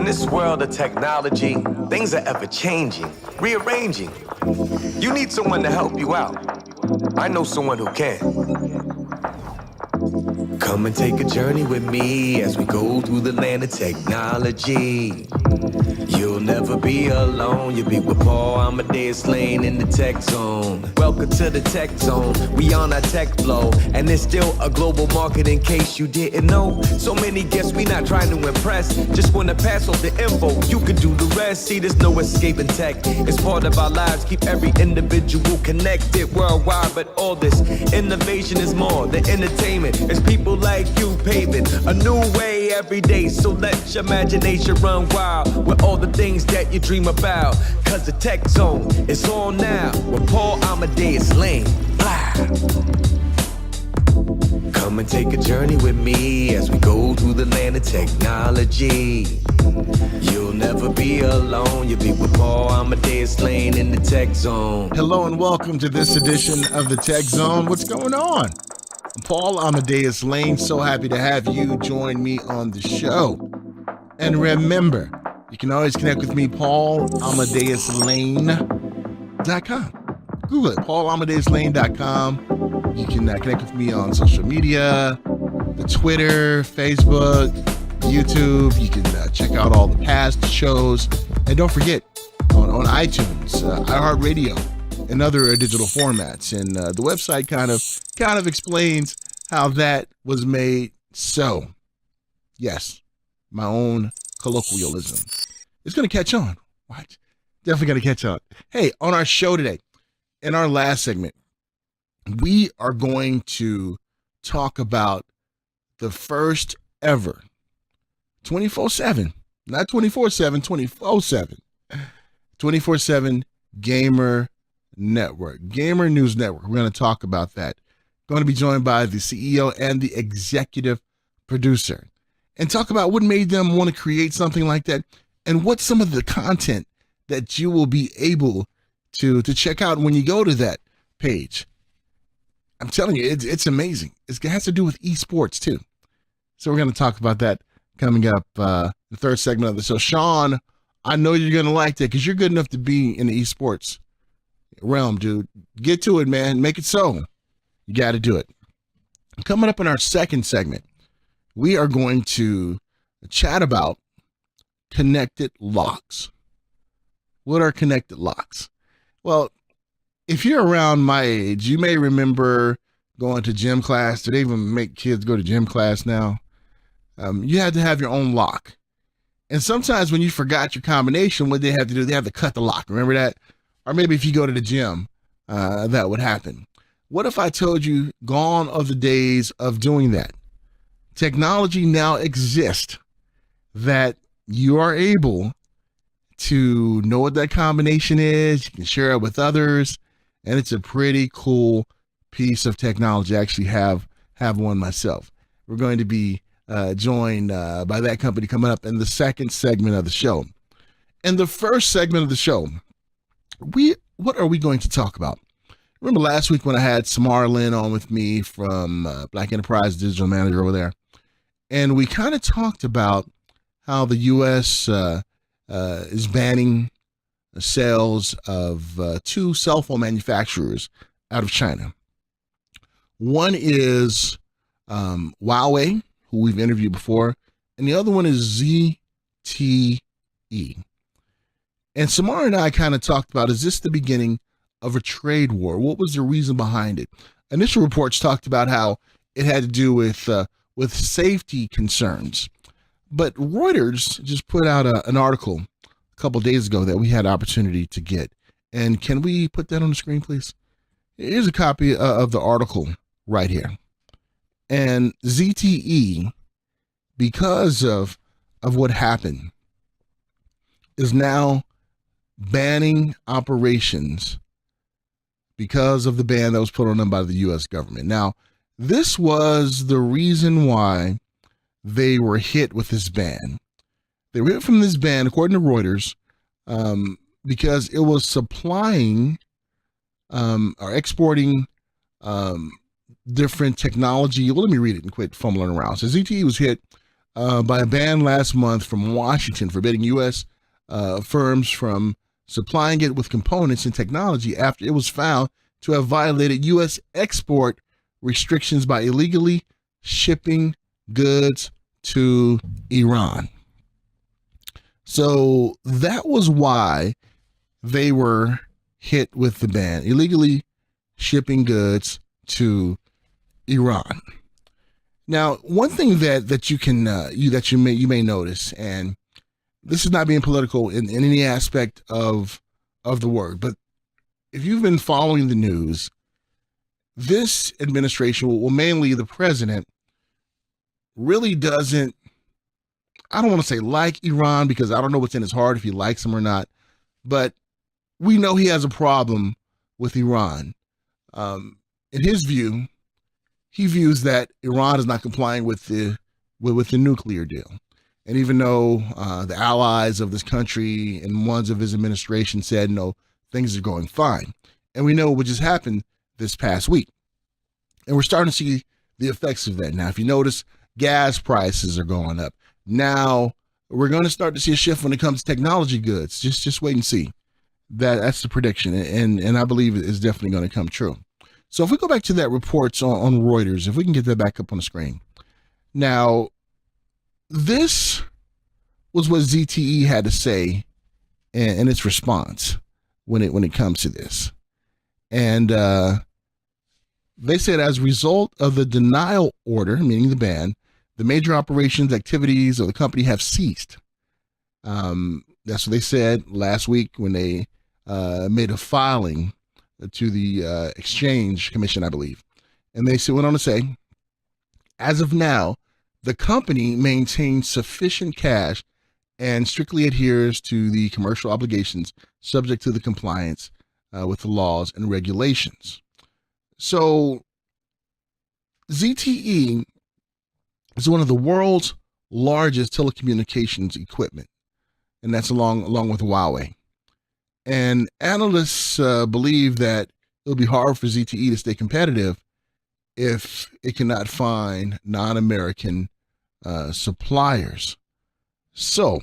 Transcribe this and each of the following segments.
this world of technology, things are ever changing, rearranging. You need someone to help you out. I know someone who can. Come and take a journey with me as we go through the land of technology. You'll never be alone. You'll be with Paul Amadeus Lane in the tech zone. Welcome to the tech zone. We on our tech flow, and there's still a global market in case you didn't know. So many guests, we not trying to impress. Just wanna pass on the info. You can do the rest. See, there's no escaping tech. It's part of our lives. Keep every individual connected worldwide. But all this innovation is more than entertainment. It's people like you paving a new way every day. So let your imagination run wild with all the things that you dream about. Cause the tech zone is on now with Paul Amadeus Lane. Blah. Come and take a journey with me as we go through the land of technology. You'll never be alone. You'll be with Paul Amadeus Lane in the tech zone. Hello and welcome to this edition of the Tech Zone. What's going on? Paul Amadeus Lane, so happy to have you join me on the show. And remember, you can always connect with me, PaulAmadeusLane.com. Google it, PaulAmadeusLane.com. You can connect with me on social media, the Twitter, Facebook, YouTube. You can check out all the past shows. And don't forget, on iTunes, iHeartRadio, and other digital formats. And the website kind of explains how that was made. So, yes, my own colloquialism. It's going to catch on. What? Definitely going to catch on. Hey, on our show today, in our last segment, we are going to talk about the first ever 24/7, not 24/7, 24/7, 24/7 gamer network, gamer news network. We're going to talk about that. Going to be joined by the CEO and the executive producer and talk about what made them want to create something like that and what's some of the content that you will be able to check out when you go to that page. I'm telling you, it's amazing. It has to do with esports too. So we're going to talk about that coming up, the third segment of the show. Sean, I know you're going to like that because you're good enough to be in the esports realm, dude. Get to it, man. Make it so. You got to do it. Coming up in our second segment, we are going to chat about connected locks. What are connected locks? Well, if you're around my age, you may remember going to gym class. Do they even make kids go to gym class now? You had to have your own lock. And sometimes when you forgot your combination, what they have to do, they have to cut the lock. Remember that? Or maybe if you go to the gym, that would happen. What if I told you gone are the days of doing that? Technology now exists that you are able to know what that combination is. You can share it with others. And it's a pretty cool piece of technology. I actually have one myself. We're going to be joined by that company coming up in the second segment of the show. In the first segment of the show, what are we going to talk about? Remember last week when I had Samara Lynn on with me from Black Enterprise Digital Manager over there, and we kind of talked about how the U.S. Is banning the sales of two cell phone manufacturers out of China. One is Huawei, who we've interviewed before, and the other one is ZTE. And Samara and I kind of talked about, is this the beginning of a trade war? What was the reason behind it? Initial reports talked about how it had to do with safety concerns. But Reuters just put out an article a couple of days ago that we had opportunity to get. And can we put that on the screen, please? Here's a copy of the article right here. And ZTE, because of what happened, is now banning operations because of the ban that was put on them by the U.S. government. Now, this was the reason why they were hit with this ban. They were hit from this ban, according to Reuters, because it was supplying or exporting different technology. Well, let me read it and quit fumbling around. So ZTE was hit by a ban last month from Washington forbidding U.S. Firms from supplying it with components and technology after it was found to have violated U.S. export restrictions by illegally shipping goods to Iran. So that was why they were hit with the ban, illegally shipping goods to Iran. Now, one thing that you may notice, and this is not being political in any aspect of the word, but if you've been following the news, this administration, well, mainly the president, really doesn't, I don't want to say like Iran, because I don't know what's in his heart if he likes them or not, but we know he has a problem with Iran. In his view, he views that Iran is not complying with the nuclear deal. And even though the allies of this country and ones of his administration said, no, things are going fine. And we know what just happened this past week. And we're starting to see the effects of that. Now, if you notice, gas prices are going up. Now, we're going to start to see a shift when it comes to technology goods. Just wait and see. That's the prediction. And I believe it's definitely going to come true. So if we go back to that reports on Reuters, if we can get that back up on the screen. Now, this was what ZTE had to say in its response when it comes to this. And they said, as a result of the denial order, meaning the ban, the major operations activities of the company have ceased. That's what they said last week when they made a filing to the Exchange Commission, I believe. And they went on to say, as of now, the company maintains sufficient cash and strictly adheres to the commercial obligations subject to the compliance with the laws and regulations. So ZTE is one of the world's largest telecommunications equipment, and that's along with Huawei. And analysts believe that it'll be hard for ZTE to stay competitive if it cannot find non-American suppliers. So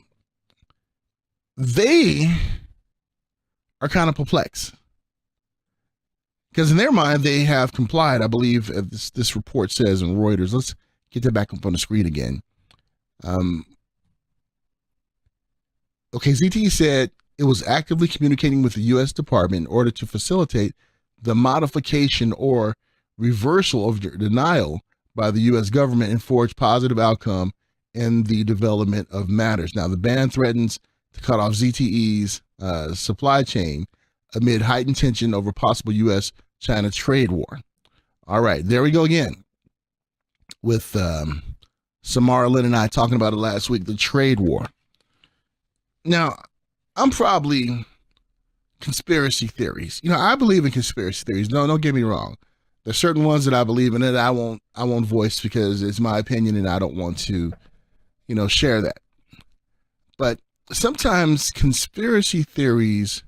they are kind of perplexed because in their mind they have complied. I believe this report says in Reuters. Let's get that back up on the screen again. Okay, ZTE said it was actively communicating with the U.S. Department in order to facilitate the modification or reversal of denial by the U.S. government and forge positive outcome in the development of matters. Now, the ban threatens to cut off ZTE's supply chain amid heightened tension over possible U.S.-China trade war. All right, there we go again with Samara Lynn and I talking about it last week, the trade war. Now, I'm probably conspiracy theories. I believe in conspiracy theories. No, don't get me wrong. There's certain ones that I believe in that I won't voice because it's my opinion and I don't want to, share that. But sometimes conspiracy theories,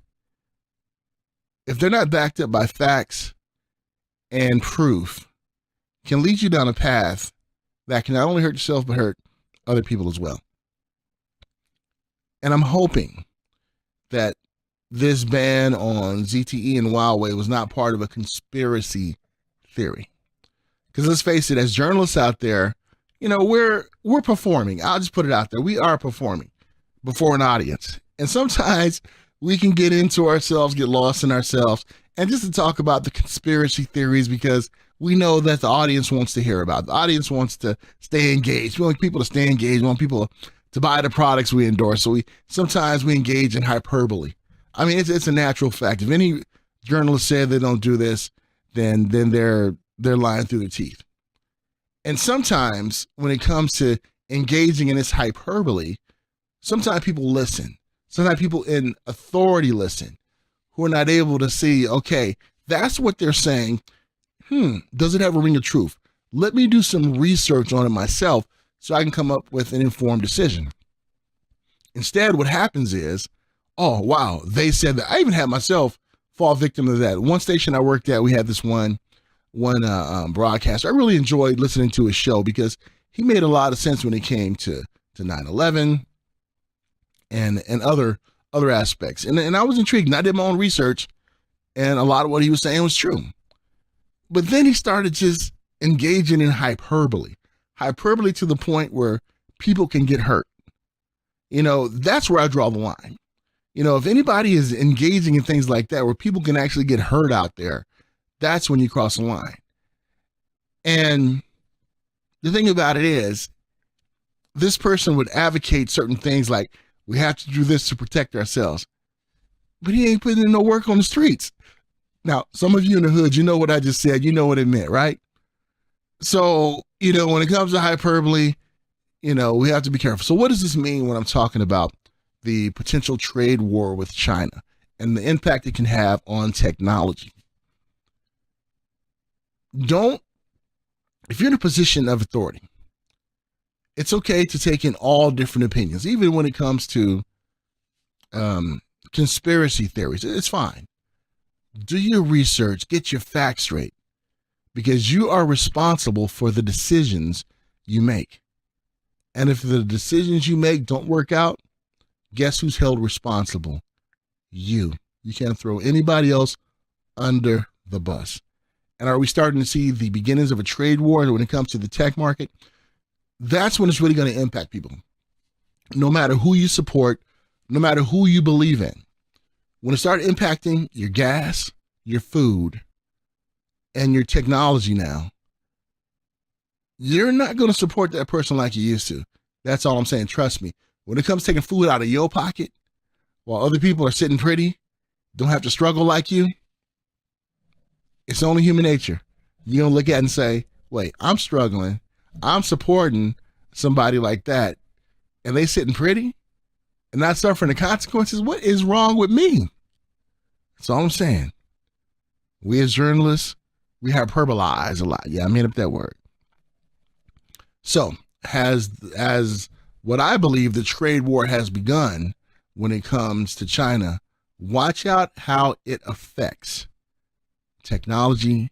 if they're not backed up by facts and proof, can lead you down a path that can not only hurt yourself but hurt other people as well. And I'm hoping that this ban on ZTE and Huawei was not part of a conspiracy theory. Because let's face it, as journalists out there, we're performing. I'll just put it out there. We are performing before an audience. And sometimes we can get into ourselves, get lost in ourselves, and just to talk about the conspiracy theories because we know that the audience wants to hear about. The audience wants to stay engaged. We want people to stay engaged. We want people to buy the products we endorse. So sometimes we engage in hyperbole. I mean, it's a natural fact. If any journalist said they don't do this, then they're lying through their teeth. And sometimes when it comes to engaging in this hyperbole, sometimes people listen. Sometimes people in authority listen who are not able to see, okay, that's what they're saying. Does it have a ring of truth? Let me do some research on it myself so I can come up with an informed decision. Instead, what happens is, oh, wow, they said that. I even had myself fall victim to that. One station I worked at, we had this one broadcaster. I really enjoyed listening to his show because he made a lot of sense when it came to 9/11 and other aspects. And I was intrigued, and I did my own research, and a lot of what he was saying was true. But then he started just engaging in hyperbole to the point where people can get hurt. That's where I draw the line. If anybody is engaging in things like that, where people can actually get hurt out there, that's when you cross the line. And the thing about it is, this person would advocate certain things like, we have to do this to protect ourselves. But he ain't putting in no work on the streets. Now, some of you in the hood, you know what I just said. You know what it meant, right? So, when it comes to hyperbole, we have to be careful. So what does this mean when I'm talking about the potential trade war with China and the impact it can have on technology? If you're in a position of authority, it's okay to take in all different opinions, even when it comes to conspiracy theories. It's fine. Do your research, get your facts straight, because you are responsible for the decisions you make. And if the decisions you make don't work out, guess who's held responsible? You. You can't throw anybody else under the bus. And are we starting to see the beginnings of a trade war when it comes to the tech market? That's when it's really going to impact people. No matter who you support, no matter who you believe in. When it starts impacting your gas, your food, and your technology now, you're not going to support that person like you used to. That's all I'm saying. Trust me. When it comes to taking food out of your pocket, while other people are sitting pretty, don't have to struggle like you, it's only human nature. You're going to look at it and say, wait, I'm struggling. I'm supporting somebody like that, and they sitting pretty and not suffering the consequences. What is wrong with me? That's all I'm saying. We as journalists, we hyperbolize a lot. Yeah, I made up that word. So, as what I believe the trade war has begun when it comes to China, watch out how it affects technology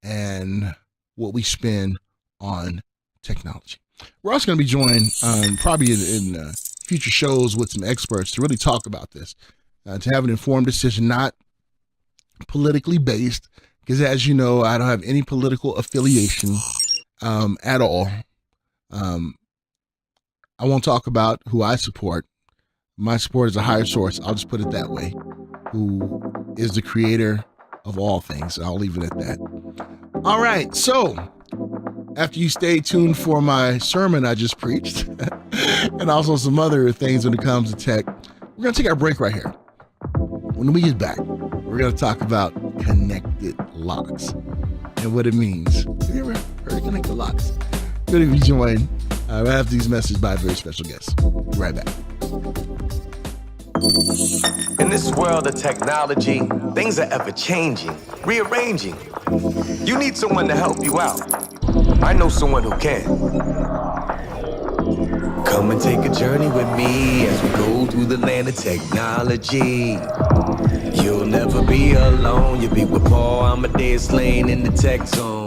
and what we spend on technology. We're also going to be joined probably in future shows with some experts to really talk about this, to have an informed decision, not politically based, because as you know, I don't have any political affiliation at all. I won't talk about who I support. My support is a higher source. I'll just put it that way, who is the creator of all things. I'll leave it at that. All right. So after you stay tuned for my sermon I just preached and also some other things when it comes to tech, we're going to take our break right here. When we get back, we're going to talk about connected locks and what it means. Have you ever heard of connected locks? Good to be joined. I have these messages by a very special guest. Be right back. In this world of technology, things are ever changing, rearranging. You need someone to help you out. I know someone who can. Come and take a journey with me as we go through the land of technology. You'll never be alone. You'll be with Paul Amadeus laying in the tech zone.